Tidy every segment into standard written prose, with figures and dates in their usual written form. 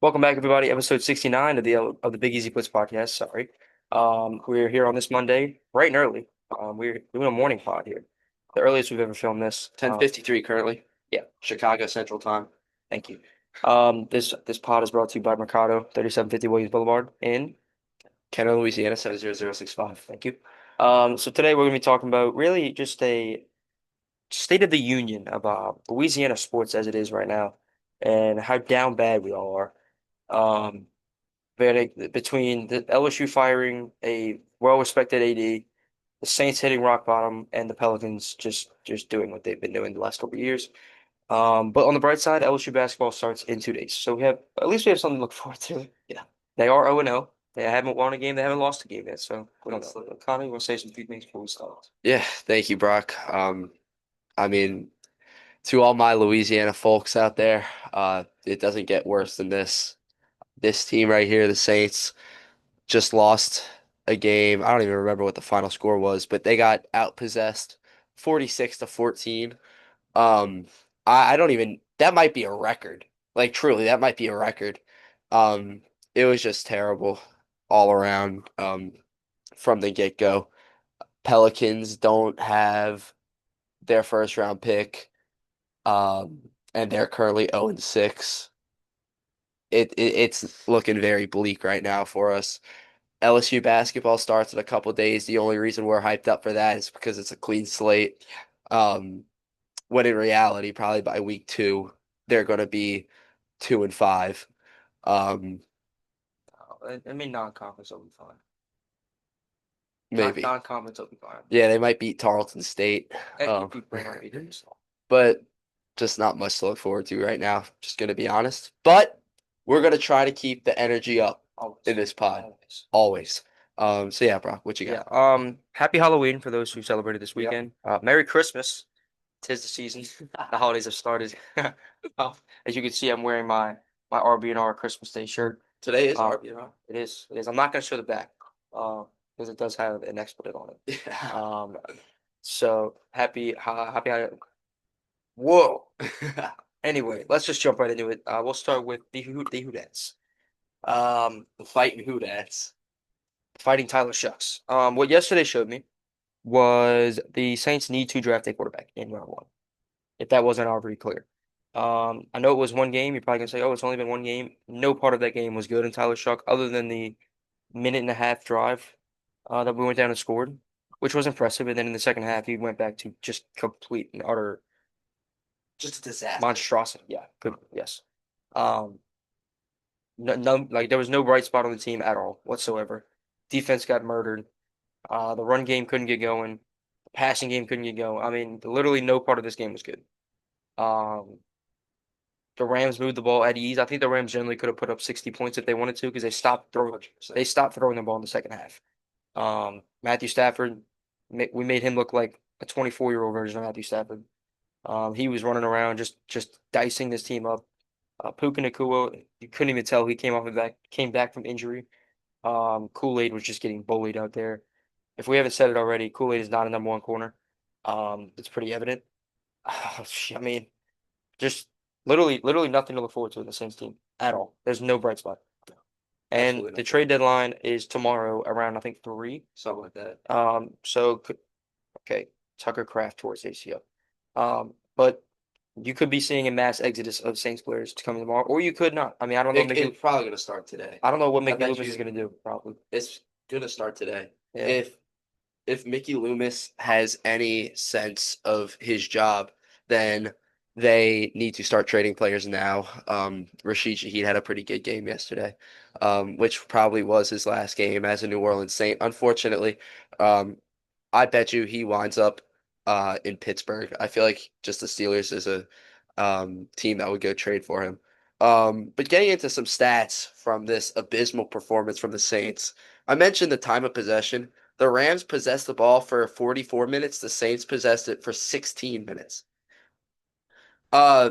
Welcome back, everybody. Episode 69 of the Big Easy Blitz podcast. Sorry. We're here on this Monday, bright and early. We're doing a morning pod here. The earliest we've ever filmed this. 10:53 currently, Yeah, Chicago Central Time. thank you. This pod is brought to you by Mercado, 3750 Williams Boulevard in. Kenner, Louisiana 70065. Thank you. So today we're going to be talking about really just a state of the union of Louisiana sports as it is right now and how down bad we all are. Um, between the LSU firing a well-respected AD, the Saints hitting rock bottom, and the Pelicans just doing what they've been doing the last couple of years. But on the bright side, LSU basketball starts in 2 days, so we have something to look forward to. Yeah. They are 0-0. They haven't won a game. They haven't lost a game yet. So we don't That's- know. Connie, you want to say some few things before we start? Yeah, thank you, Brock. I mean, to all my Louisiana folks out there, it doesn't get worse than this. This team right here, the Saints, just lost a game. I don't even remember what the final score was, but they got outpossessed 46-14. Um, I don't even, that might be a record. Like truly, that might be a record. Um, it was just terrible all around, from the get-go. Pelicans don't have their first round pick, and they're currently 0-6. It's looking very bleak right now for us. LSU basketball starts in a couple days. The only reason we're hyped up for that is because it's a clean slate. Um, when in reality, probably by week two, they're going to be 2-5. Um, I mean, non-conference will be fine. Not maybe. non-conference will be fine. Yeah, they might beat Tarleton State. Um, People might be doing so. but just not much to look forward to right now. Just going to be honest. But we're going to try to keep the energy up Always. in this pod, Always. always. So yeah, Brock, what you Yeah. got? Happy Halloween for those who celebrated this Yep. weekend. Merry Christmas. 'Tis the season. The holidays have started. As you can see, I'm wearing my RB&R Christmas Day shirt. Today is Uh, RBI. it is. It is. I'm not gonna show the back, because it does have an expletive on it. Yeah. So happy. Whoa. Anyway, let's just jump right into it. We'll start with the Hoodettes. The fighting Hootats. Fighting Tyler Shucks. What yesterday showed me was the Saints need to draft a quarterback in round one, if that wasn't already clear. I know it was one game. You're probably gonna say, "Oh, it's only been one game." No part of that game was good in Tyler Shuck, other than the minute and a half drive that we went down and scored, which was impressive. And then in the second half, he went back to just complete and utter Just a disaster. monstrosity. Yeah, good. Yes. Um, no, like there was no bright spot on the team at all whatsoever. Defense got murdered. The run game couldn't get going. The passing game couldn't get going. I mean, literally no part of this game was good. Um, the Rams moved the ball at ease. I think the Rams generally could have put up 60 points if they wanted to because they 100%. stopped throwing the ball in the second half. Matthew Stafford, we made him look like a 24-year-old version of Matthew Stafford. He was running around just dicing this team up. Puka Nacua, you couldn't even tell he came back from injury. Kool-Aid was just getting bullied out there. If we haven't said it already, Kool-Aid is not a number one corner. It's pretty evident. I mean, just literally nothing to look forward to in the Saints team at all. There's no bright spot. And Absolutely the nothing. trade deadline is tomorrow around I think 3. Something like that. Okay, Tucker Craft towards ACL. But you could be seeing a mass exodus of Saints players to come tomorrow, or you could not. I mean, It's probably going to start today. I don't know what I Mickey bet Loomis is you gonna do, probably. it's going to start today. Yeah. If Mickey Loomis has any sense of his job, then they need to start trading players now. Rashid Shaheed had a pretty good game yesterday, which probably was his last game as a New Orleans Saint. Unfortunately, um, I bet you he winds up in Pittsburgh. I feel like just the Steelers is a team that would go trade for him. But getting into some stats from this abysmal performance from the Saints, I mentioned the time of possession. The Rams possessed the ball for 44 minutes. The Saints possessed it for 16 minutes. Uh,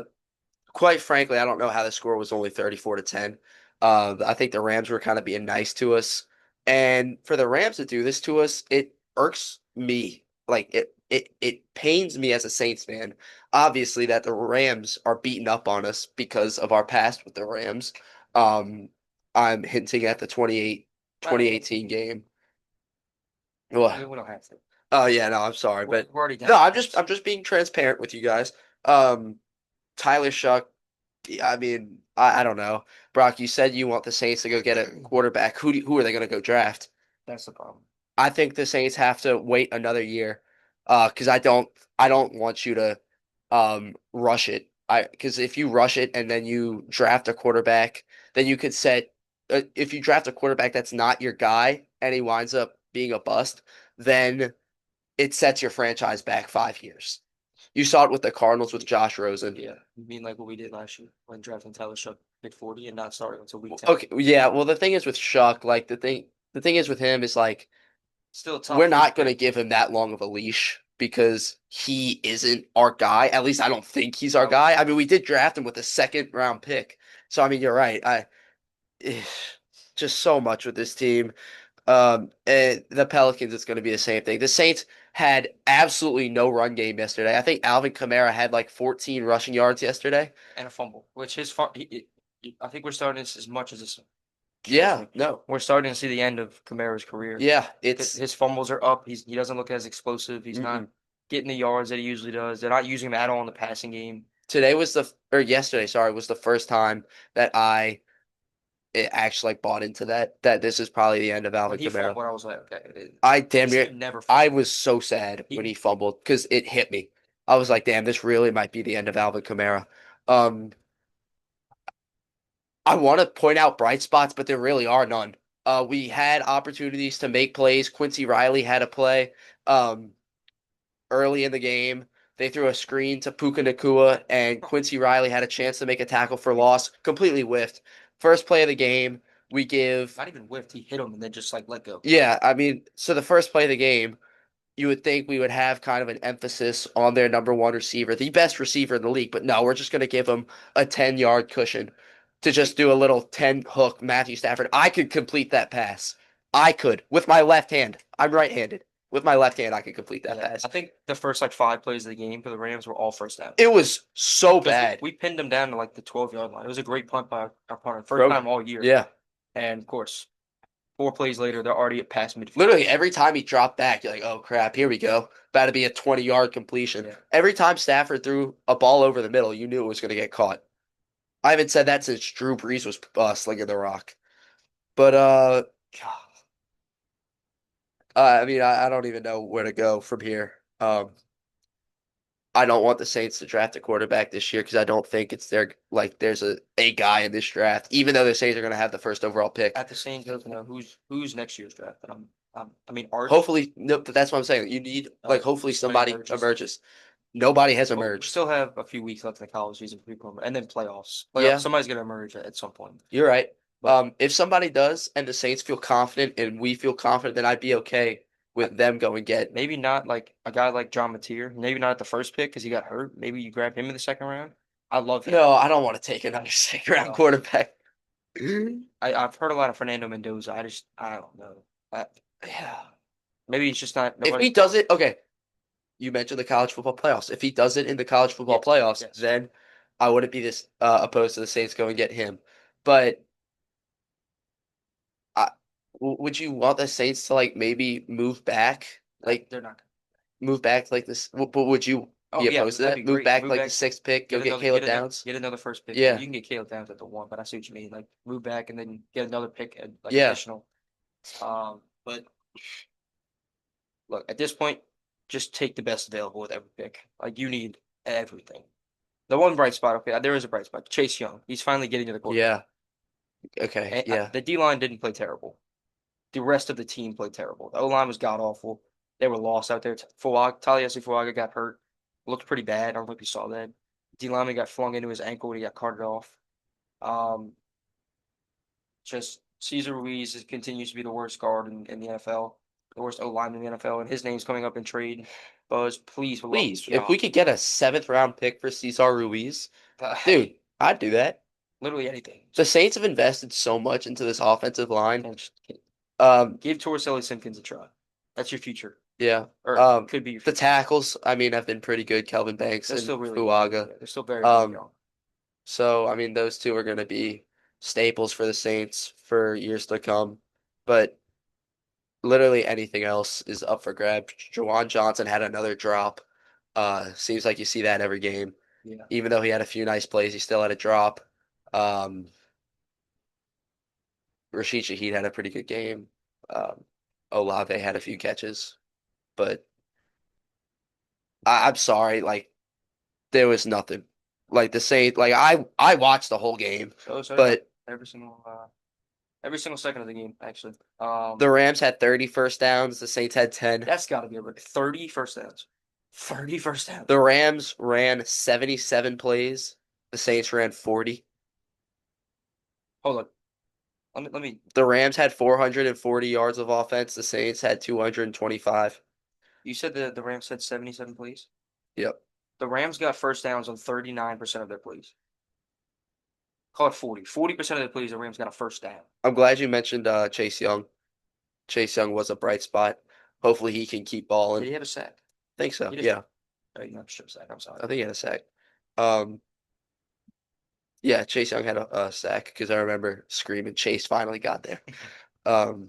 Quite frankly, I don't know how the score was only 34-10. I think the Rams were kind of being nice to us. And for the Rams to do this to us, it irks me. Like it pains me as a Saints fan, obviously, that the Rams are beating up on us because of our past with the Rams. Um, I'm hinting at the Well, 2018 game. Well, we don't have to. oh yeah, no, I'm sorry, but We're already no, down points. I'm just being transparent with you guys. Um, Tyler Shuck, I mean, I don't know. Brock, you said you want the Saints to go get a quarterback. Who are they going to go draft? That's the problem. I think the Saints have to wait another year, because I don't want you to rush it. Because if you rush it and then you draft a quarterback, then you could set if you draft a quarterback that's not your guy and he winds up being a bust, then it sets your franchise back 5 years. You saw it with the Cardinals with Josh Rosen. Yeah, you mean like what we did last year when drafting Tyler Shuck pick 40 and not starting until week 10. Okay, yeah. Well, the thing is with Shuck, like the thing is with him is like Still a we're top three not going to pick. give him that long of a leash because he isn't our guy. At least I don't think he's our No, guy. I mean, we did draft him with a second round pick. So I mean, you're right. Just so much with this team. And the Pelicans, it's going to be the same thing. The Saints had absolutely no run game yesterday. I think Alvin Kamara had like 14 rushing yards yesterday. and a fumble, which his fun. I think we're starting this as much as this. Excuse Yeah, me. no. We're starting to see the end of Kamara's career. Yeah, it's His fumbles are up. He doesn't look as explosive. He's not mm-mm. getting the yards that he usually does. They're not using him at all in the passing game. Today was the or yesterday, sorry, was the first time that I actually like bought into that this is probably the end of When Alvin he Kamara. fumbled, I was like, okay, I damn this near dude never I fumbles. was so sad when He he fumbled because it hit me. I was like, damn, this really might be the end of Alvin Kamara. Um, I want to point out bright spots, but there really are none. We had opportunities to make plays. Quincy Riley had a play um, early in the game. They threw a screen to Puka Nakua, and Quincy Riley had a chance to make a tackle for loss, completely whiffed. First play of the game, we give. not even whiffed. He hit him and then just like let go. Yeah, I mean, so the first play of the game, you would think we would have kind of an emphasis on their number one receiver, the best receiver in the league, but no, we're just going to give him a 10-yard cushion to just do a little 10 hook Matthew Stafford. I could complete that pass. I could with my left hand. I'm right-handed. With my left hand, I could complete that Yeah, pass. I think the first like 5 plays of the game for the Rams were all first down It was so because bad. we pinned them down to like the 12-yard line. It was a great punt by our punter, first Broke. time all year. Yeah. And of course, 4 plays later, they're already at past midfield. Literally every time he dropped back, you're like, oh crap, here we go. About to be a 20-yard completion. Yeah, Every time Stafford threw a ball over the middle, you knew it was going to get caught. I haven't said that since Drew Brees was slinging the rock. But I mean, I don't even know where to go from here. I don't want the Saints to draft a quarterback this year because I don't think it's their like there's a guy in this draft. Even though the Saints are going to have the first overall pick. at the same token, who's next year's draft? And I mean, Arch. Hopefully, no, that's what I'm saying. You need like hopefully Somebody somebody emerges. emerges. Nobody has Well, we emerged. still have a few weeks left in the college season pre and then playoffs. Playoffs. Yeah, Somebody's gonna emerge at some point. you're right. But If somebody does and the Saints feel confident and we feel confident, then I'd be okay I, with them going get. maybe not like a guy like John Mateer. Maybe not at the first pick because he got hurt. Maybe you grab him in the second round. I love him. No, I don't want to take another second round Uh, quarterback. I've heard a lot of Fernando Mendoza. I don't know. Yeah. Maybe it's just not If nobody. he does it, okay. You mentioned the college football playoffs. If he does it in the college football Yes, playoffs, yes. then I wouldn't be this opposed to the Saints going and get him. But I, would you want the Saints to like maybe move back, like They're not. move back like this? But would you Oh be yeah, opposed to that'd be that? Move great. back Move like the back, sixth pick, go get Caleb Downs? get another first pick. Well, Yeah, you can get Caleb Downs at the 1, but I see what you mean. Like move back and then get another pick, like yeah, additional. But look, at this point, just take the best available with every pick. Like you need everything. The one bright spot, okay, there is a bright spot. Chase Young, he's finally getting to the quarterback. yeah. Okay, And yeah, the D line didn't play terrible. The rest of the team played terrible. The O line was god awful. They were lost out there. Taliesin Fuaga got hurt. Looked pretty bad. I don't know if you saw that. D lineman got flung into his ankle and he got carted off. Um, just Cesar Ruiz continues to be the worst guard in the NFL, the worst O line in the NFL, and his name's coming up in trade. Buzz, please, for love, please. If we stop. could get a seventh round pick for Cesar Ruiz, dude, I'd do that. Literally anything. The Saints have invested so much into this offensive line. And just Um, give Torricelli Simpkins a try. That's your future, yeah. or could be your The future. tackles, I mean, have been pretty good. Kelvin Banks They're and still really young. Fuaga. Yeah, they're still very, very Um, young. so I mean, those two are going to be. staples for the Saints for years to come. But literally anything else is up for grabs. Jawan Johnson had another drop. Seems like you see that every game. Yeah. Even though he had a few nice plays, he still had a drop. Um, Rashid Shaheed had a pretty good game. Um, Olave had a few catches, but I'm sorry, like there was nothing. Like the Saints, like I watched the whole game, So did I. but Every single every single second of the game, actually. the Rams had 30 first downs, the Saints had 10. That's got to be a record. 30 first downs. 30 first downs. The Rams ran 77 plays, the Saints ran 40. Hold on. Let me. The Rams had 440 yards of offense, the Saints had 225. You said the Rams had 77 plays. Yep. The Rams got first downs on 39% of their plays. Call it 40. 40% of the plays, the Rams got a first down. I'm glad you mentioned Chase Young. Chase Young was a bright spot. Hopefully he can keep balling. Did he have a sack? Think so. He just, Yeah. oh, you not strip sack. I'm sorry. I think he had a sack. Um, yeah, Chase Young had a sack because I remember screaming, Chase finally got there. Um,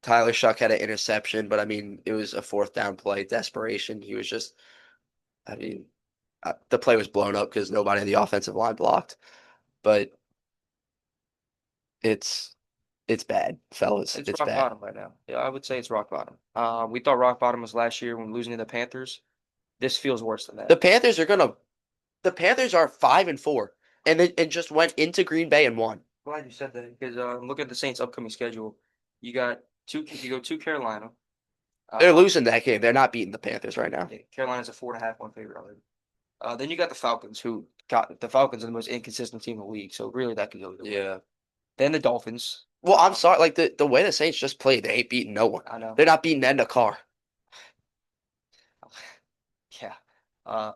Tyler Shuck had an interception, but I mean, it was a fourth down play, desperation. He was just, I mean, the play was blown up because nobody on the offensive line blocked. But it's it's bad, fellas. It's It's rock bad. bottom right now. Yeah, I would say it's rock bottom. We thought rock bottom was last year when losing to the Panthers. This feels worse than The that. Panthers are gonna. The Panthers are 5-4, and just went into Green Bay and won. Glad you said that because look at the Saints' upcoming schedule. You got two. You go to Carolina. They're Uh, losing that game. They're not beating the Panthers right now. yeah, Carolina's a 4.5 point favorite already. Then you got the Falcons, who got the Falcons are the most inconsistent team in the league. So really, that could go either way. Yeah. Then the Dolphins. Well, I'm sorry. Like the way the Saints just played, they ain't beating no one. I know. They're not beating Enda Carr. Yeah. Uh,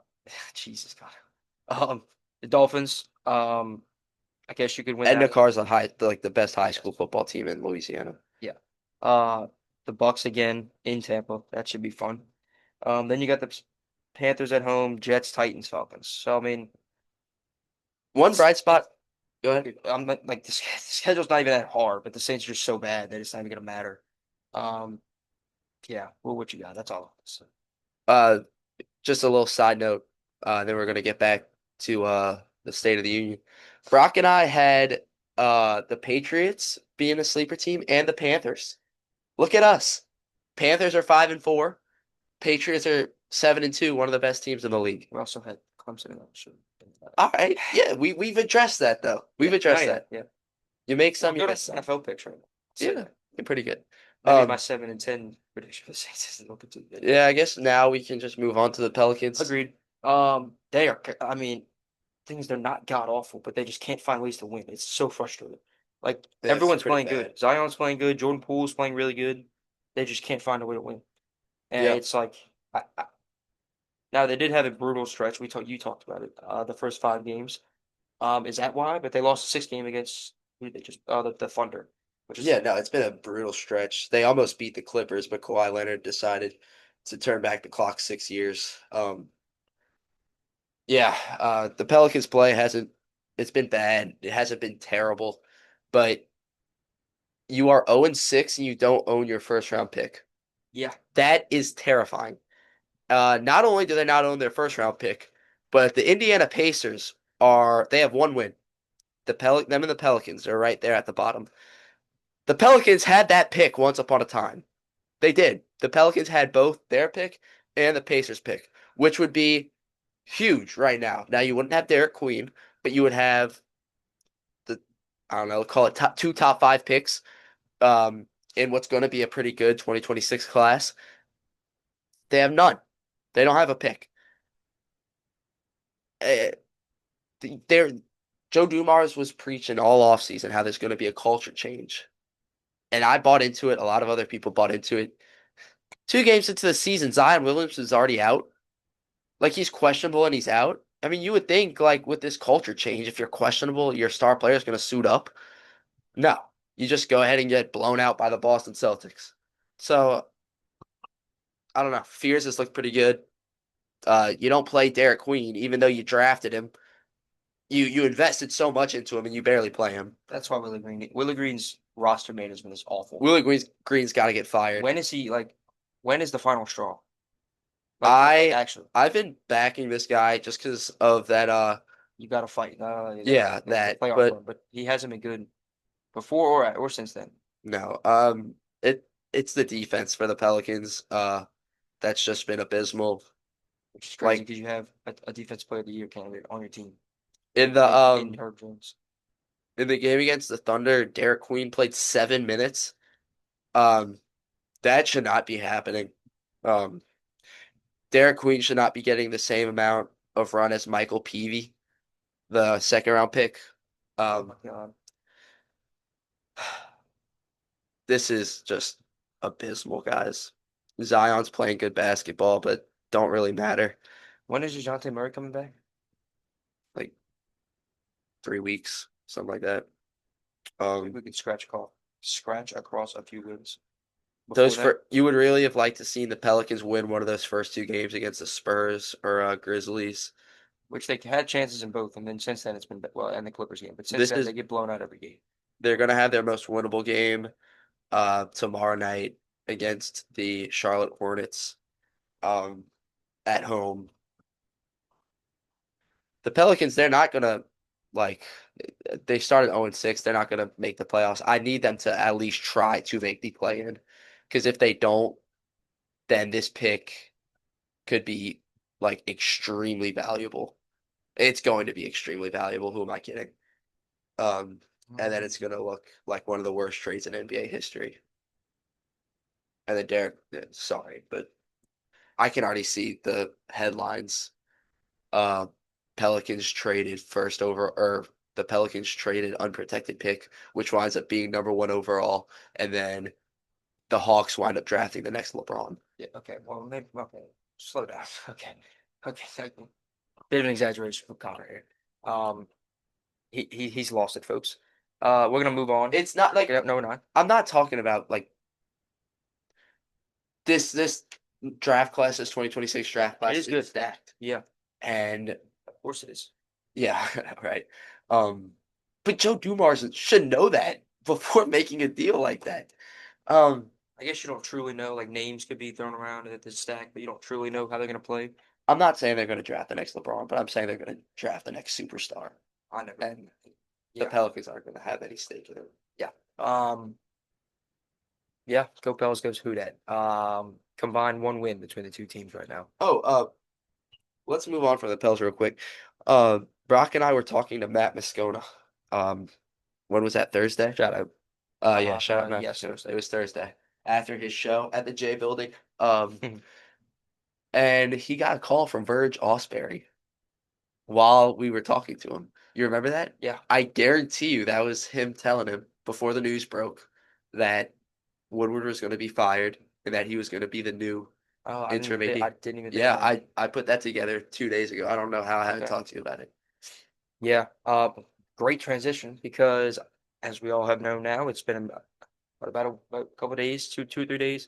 Jesus God. The Dolphins. I guess you could win that Enda one. Carr's the best high Yes. school football team in Louisiana. Yeah. Uh, the Bucks again in Tampa. That should be fun. Then you got the Panthers at home, Jets, Titans, Falcons. So I mean, One bright spot. Go ahead. I'm not, like the schedule's not even that hard, but the Saints are just so bad that it's not even gonna matter. Um, yeah. Well, what you got? That's all. So, Uh, just a little side note. Then we're gonna get back to the State of the Union. Brock and I had the Patriots being a sleeper team and the Panthers. Look at us. Panthers are 5-4. Patriots are 7-2. One of the best teams in the league. we also had Clemson in that. Should All right. Yeah, we've addressed that though. We've yeah. No, addressed yeah, that. yeah. You make We're some, you good at miss some. NFL picks right now. So Yeah, you're pretty good. maybe my Um, 7-10 prediction for the Saints isn't looking too good. yeah, I guess now we can just move on to the Pelicans. Agreed. They are. I mean, things they're not god awful, but they just can't find ways to win. It's so frustrating. Like That's everyone's pretty playing bad. good. Zion's playing good. Jordan Poole's playing really good. They just can't find a way to win. And Yeah. it's like, now they did have a brutal stretch. You talked about it. The first 5 games. Is that why? But they lost the 6th game against who did they just the Thunder, which is Yeah, no, it's been a brutal stretch. They almost beat the Clippers, but Kawhi Leonard decided to turn back the clock 6 years. Yeah, the Pelicans play hasn't it's been bad. It hasn't been terrible, but you are 0-6 and you don't own your first round pick. yeah, That is terrifying. Not only do they not own their first round pick, but the Indiana Pacers they have one win. Them and the Pelicans are right there at the bottom. The Pelicans had that pick once upon a time. They did. The Pelicans had both their pick and the Pacers pick, which would be huge right now. Now you wouldn't have Derek Queen, but you would have the I don't know, call it two top five picks in what's going to be a pretty good 2026 class. They have none. They don't have a pick. Uh, they're Joe Dumars was preaching all offseason how there's going to be a culture change. And I bought into it. A lot of other people bought into it. 2 games into the season, Zion Williamson is already out. Like he's questionable and he's out. I mean, you would think like with this culture change, if you're questionable, your star player is going to suit up. No, you just go ahead and get blown out by the Boston Celtics. So I don't know. Fears has looked pretty good. You don't play Derek Queen, even though you drafted him. you invested so much into him and you barely play him. That's why Willie Green's roster management is awful. Willie Green's got to get fired. When is he like? When is the final straw? Like I actually, I've been backing this guy just because of that. you got to fight. Yeah, The that. playoff But run, but he hasn't been good before or since then. no, it's the defense for the Pelicans. That's just been abysmal. Which is crazy Like because you have a defense player of the year candidate on your team in the in Herb Jones. in the game against the Thunder, Derek Queen played 7 minutes. Um, that should not be happening. Um, Derek Queen should not be getting the same amount of run as Michael Peavy, the second round pick. Oh my Um, God. this is just abysmal, guys. Zion's playing good basketball, but don't really matter. When is DeJounte Murray coming back? Like 3 weeks, something like that. Maybe Um, we could scratch across a few wins those before that, for you would really have liked to seen the Pelicans win one of those first two games against the Spurs or Grizzlies. which they had chances in both, and then since then it's been well, and the Clippers game, but since This then is they get blown out every game. they're gonna have their most winnable game tomorrow night against the Charlotte Hornets um at home. The Pelicans, they're not gonna like they started 0-6. They're not gonna make the playoffs. I need them to at least try to make the play in. Because if they don't, then this pick could be like extremely valuable. It's going to be extremely valuable. Who am I kidding? Um, and then it's gonna look like one of the worst trades in NBA history. And then Derek, sorry, but I can already see the headlines. Uh, Pelicans traded first over, or the Pelicans traded unprotected pick, which winds up being number one overall, and then the Hawks wind up drafting the next LeBron. Yeah. Okay. Well, maybe. Okay. Slow down. Okay. Okay. Bit of an exaggeration from Connor here. Um, he's lost it, folks. We're gonna move on. It's not like Yeah, no, we're not. I'm not talking about like this draft class, this 2026 draft It class is is good. stacked, Yeah, and of course it is. yeah, right. Um, but Joe Dumars should know that before making a deal like that. Um, I guess you don't truly know. Like names could be thrown around at the stack, but you don't truly know how they're gonna play. I'm not saying they're going to draft the next LeBron, but I'm saying they're going to draft the next superstar. I never. And the Yeah. Pelicans aren't going to have any stake in it. Yeah. Yeah. Go Pels goes who dat. Combined one win between the two teams right now. Oh, let's move on from the Pels real quick. Brock and I were talking to Matt Moscona. Um, when was that? Thursday? Shout out. Yeah, shout out Matt Yes, Moscona. It Thursday. was Thursday after his show at the J Building. Um, and he got a call from Verge Ausberry while we were talking to him. You remember that? Yeah. I guarantee you that was him telling him before the news broke that Woodward was going to be fired and that he was going to be the new Oh, interim I AD. didn't even think of Yeah, that. I put that together 2 days ago. I don't know how I haven't Okay. talked to you about it. Yeah. Great transition because as we all have known now, it's been about a couple of days, 3 days.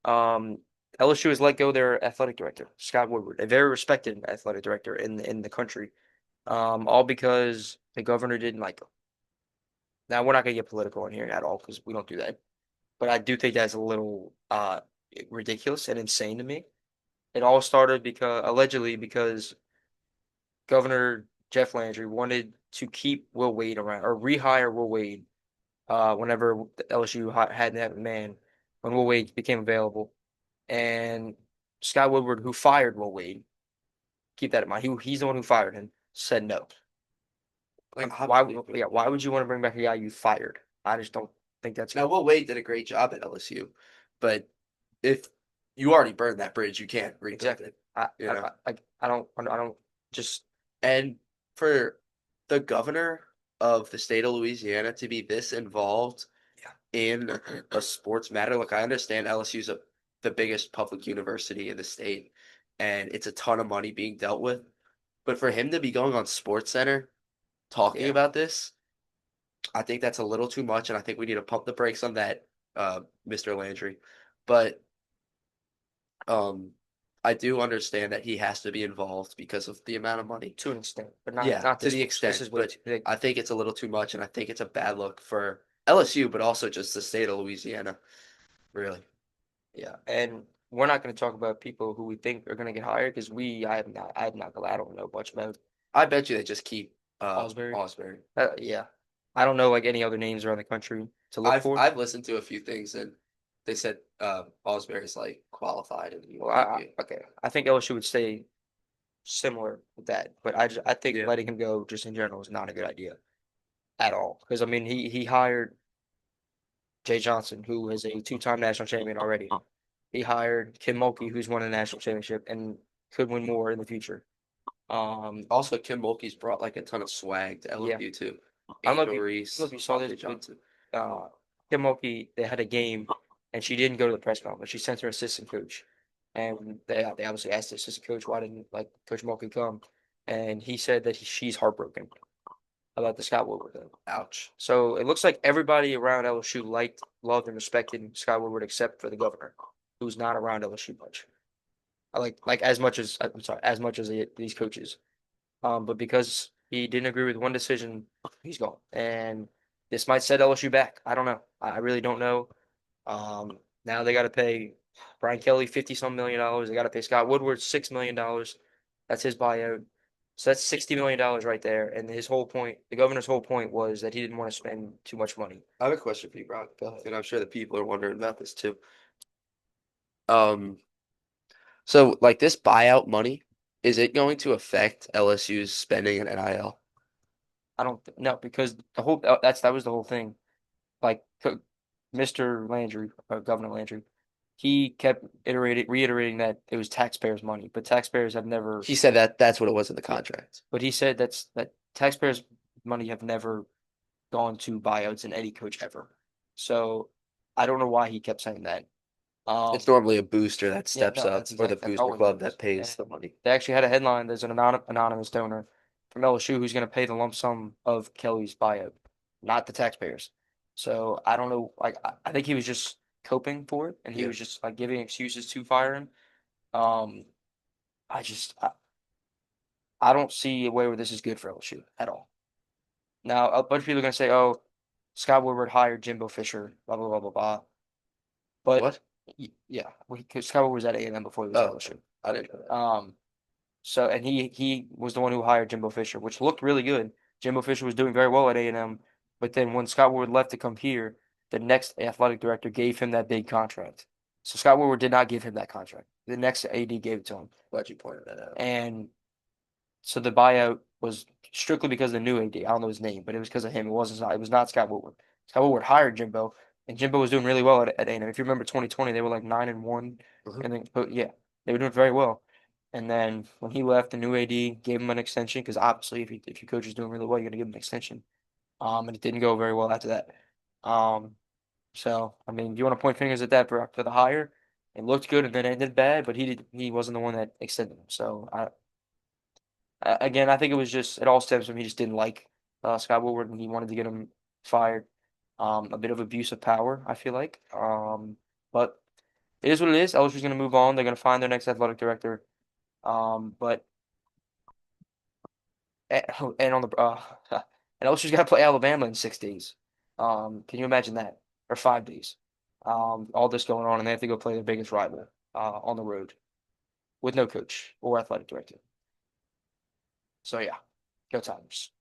Um, LSU has let go their athletic director, Scott Woodward, a very respected athletic director in the country. All because the governor didn't like him. Now we're not gonna get political in here at all because we don't do that. But I do think that's a little ridiculous and insane to me. It all started because allegedly because Governor Jeff Landry wanted to keep Will Wade around or rehire Will Wade whenever the LSU had that man when Will Wade became available. And Scott Woodward, who fired Will Wade, keep that in mind. He's the one who fired him. Said no. Like Why? obviously, Yeah. Why would you want to bring back a guy you fired? I just don't think that's now good. Will Wade did a great job at LSU, but if you already burned that bridge, you can't rebuild Exactly. it. You know, I don't just and for the governor of the state of Louisiana to be this involved yeah in a sports matter, like I understand LSU's the biggest public university in the state, and it's a ton of money being dealt with. But for him to be going on Sports Center talking yeah about this, I think that's a little too much, and I think we need to pump the brakes on that, Mr. Landry. But um, I do understand that he has to be involved because of the amount of money. to an extent, but not Yeah, not to this the much. This extent, is way but too big. I think it's a little too much, and I think it's a bad look for LSU, but also just the state of Louisiana, really. Yeah, and we're not going to talk about people who we think are going to get hired because I don't know much about I bet you they just keep Osbury. Osbury. Yeah, I don't know like any other names around the country to look I've for. I've listened to a few things, and they said Osbury's like qualified, and Well, he'd be. okay, I think LSU would stay similar with that, but I think Yeah. letting him go just in general is not a good idea at all because I mean he hired Jay Johnson, who is a two-time national champion already. He hired Kim Mulkey, who's won a national championship and could win more in the future. Also, Kim Mulkey's brought like a ton of swag to Yeah, LSU too. I don't know Angel I don't know if Reese, you saw this, Monte but Johnson. Kim Mulkey, they had a game and she didn't go to the press conference. She sent her assistant coach, and they obviously asked the assistant coach why didn't like Coach Mulkey come, and he said that she's heartbroken about the Scott Woodward thing. Ouch. So it looks like everybody around LSU liked, loved, and respected Scott Woodward except for the governor, who's not around LSU much. I like as much as I'm sorry, as much as these coaches. But because he didn't agree with one decision, he's gone. And this might set LSU back. I don't know. I really don't know. Now they got to pay Brian Kelly 50 some $1 million. They got to pay Scott Woodward $6 million. That's his buyout. So that's $60 million right there. And his whole point, the governor's whole point was that he didn't want to spend too much money. I have a question for you, Brock, Go ahead. and I'm sure the people are wondering about this too. Um, so like this buyout money, is it going to affect LSU's spending and NIL? I don't no because the whole that was the whole thing. Like Mr. Landry, Governor Landry, he kept reiterating that it was taxpayers' money, but taxpayers have never, He said that that's what it was in the yeah. contract. But he said that taxpayers' money have never gone to buyouts in any coach ever. So I don't know why he kept saying that. It's Um, normally a booster that yeah, steps no, up, or the that's booster always what club it is. that pays And the money. they actually had a headline. There's an anonymous donor from LSU who's going to pay the lump sum of Kelly's buyout, not the taxpayers. So I don't know. Like I think he was just coping for it, and he Yeah. was just like giving excuses to fire him. Um, I just I don't see a way where this is good for LSU at all. Now a bunch of people are going to say, "Oh, Scott Woodward hired Jimbo Fisher," blah blah blah blah blah. But What? yeah, because Scott Woodward was at A&M before he was at Oh, okay. LSU. I didn't know that. So and he was the one who hired Jimbo Fisher, which looked really good. Jimbo Fisher was doing very well at A&M, but then when Scott Woodward left to come here, the next athletic director gave him that big contract. So Scott Woodward did not give him that contract. The next AD gave it to him, Glad you pointed that out. and so the buyout was strictly because of the new AD. I don't know his name, but it was because of him. It was not Scott Woodward. Scott Woodward hired Jimbo, and Jimbo was doing really well at A&M. If you remember 2020, they were like 9-1, Mhm. and then but yeah, they were doing very well. And then when he left, the new AD gave him an extension because obviously, if your coach is doing really well, you're gonna give him an extension. And it didn't go very well after that. Um, so I mean, you want to point fingers at that for the hire? It looked good and then it ended bad, but he wasn't the one that extended him. So again, I think it was just it all stems from he just didn't like Scott Woodward and he wanted to get him fired. A bit of abuse of power, I feel like. But it is what it is. LSU's going to move on. They're going to find their next athletic director. But and on the and LSU's got to play Alabama in 6 days. Can you imagine that? Or 5 days? All this going on, and they have to go play their biggest rival on the road with no coach or athletic director. So yeah, go Tigers.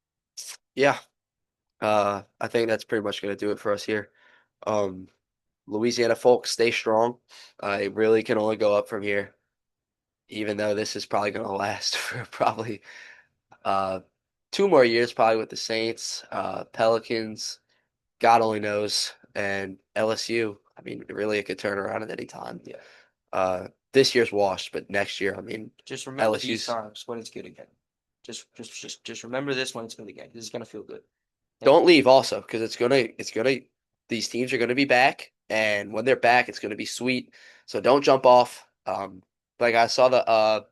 Yeah. I think that's pretty much gonna do it for us here. Um, Louisiana folks, stay strong. I really can only go up from here, even though this is probably gonna last for probably uh 2 more years, probably with the Saints, Pelicans, God only knows, and LSU. I mean, really, it could turn around at any time. Yeah. This year's washed, but next year, I mean, Just remember these LSU's. times when it's good again. Just remember this when it's good again. This is gonna feel good. And Don't leave also, because it's gonna these teams are gonna be back, and when they're back, it's gonna be sweet. So don't jump off. Like I saw the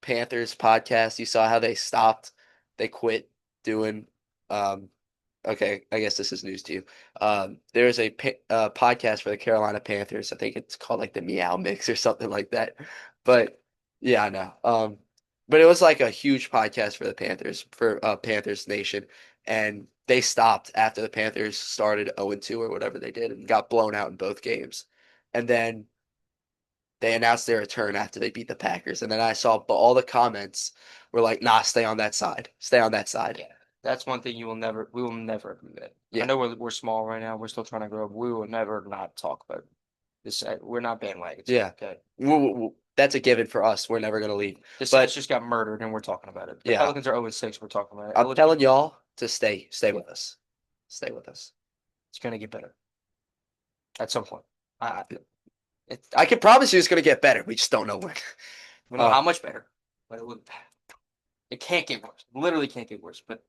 Panthers podcast. You saw how they stopped, they quit doing. Um, okay, I guess this is news to you. There's a podcast for the Carolina Panthers. I think it's called like the Meow Mix or something like that. But Yeah, I know. But it was like a huge podcast for the Panthers, for Panthers Nation, and they stopped after the Panthers started 0-2 or whatever they did and got blown out in both games. And then they announced their return after they beat the Packers. And then I saw all the comments were like, "Nah, stay on that side. Stay on that side." Yeah, that's one thing we will never admit. I Yeah. know we're small right now. We're still trying to grow. But we will never not talk about this. We're not bandwagons here. Yeah. Okay, That's a given for us. We're never gonna leave. the Saints But just got murdered, and we're talking about it. The yeah, Pelicans are 0-6. We're talking about it. I'm LSU, telling y'all to stay yeah, with us. Stay with us. it's gonna get better at some point. I I can promise you it's gonna get better. We just don't know when. we know Uh, how much better, but it can't get worse. Literally can't get worse. But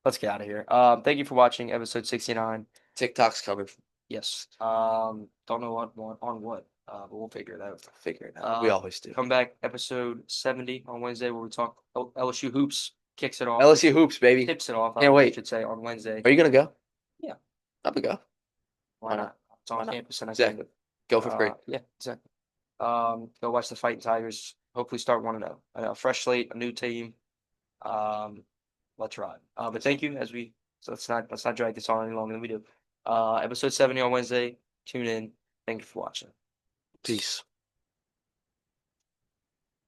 let's get out of here. Thank you for watching episode 69. TikTok's coming. Yes. Don't know on what. But we'll figure it out. Figure it out. We Uh, always do. come back episode 70 on Wednesday where we talk LSU hoops. Kicks it off. LSU hoops, baby. Tips it off. Can't I wait. should say on Wednesday. Are you gonna go? Yeah. I'm gonna go. Why Why not? not? It's on Why not? campus and I can. Exactly. Go for free. Yeah. Exactly. Go watch the Fighting Tigers. Hopefully start 1-0. A fresh slate, a new team. Um, let's ride. But thank you as we so let's not drag this on any longer than we do. Episode 70 on Wednesday. Tune in. Thank you for watching. Peace.